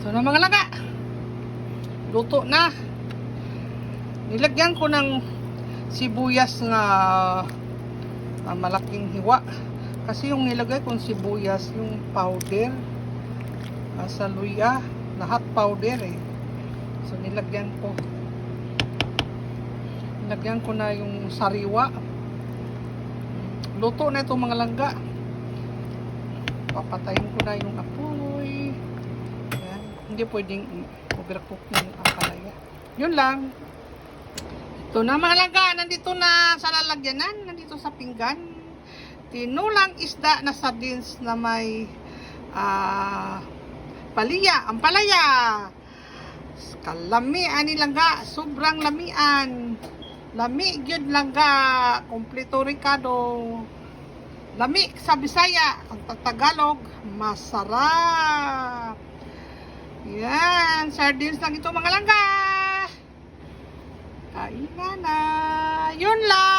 Ito na mga laga. Luto na. Nilagyan ko ng sibuyas nga malaking hiwa. Kasi yung nilagay kong sibuyas, yung powder, sa luya, lahat powder eh. So nilagyan ko. Nilagyan ko na yung sariwa. Luto na itong mga langga. Papatayin ko na yung apoy. Ayan. Hindi pwedeng overcook yung akalaya. Yun lang. Ito na mga langga. Nandito na sa lalagyanan. Nandito sa pinggan. Tinulang isda na sardines na may palaya. Ang palaya. Kalami ani langga. Sobrang lamian. Lami gyud langga. Kompleto ricado. Lami sa Bisaya, ang Tagalog, masarap. Yan, sardines lang ito mga langga. Kainan na. Yun lang.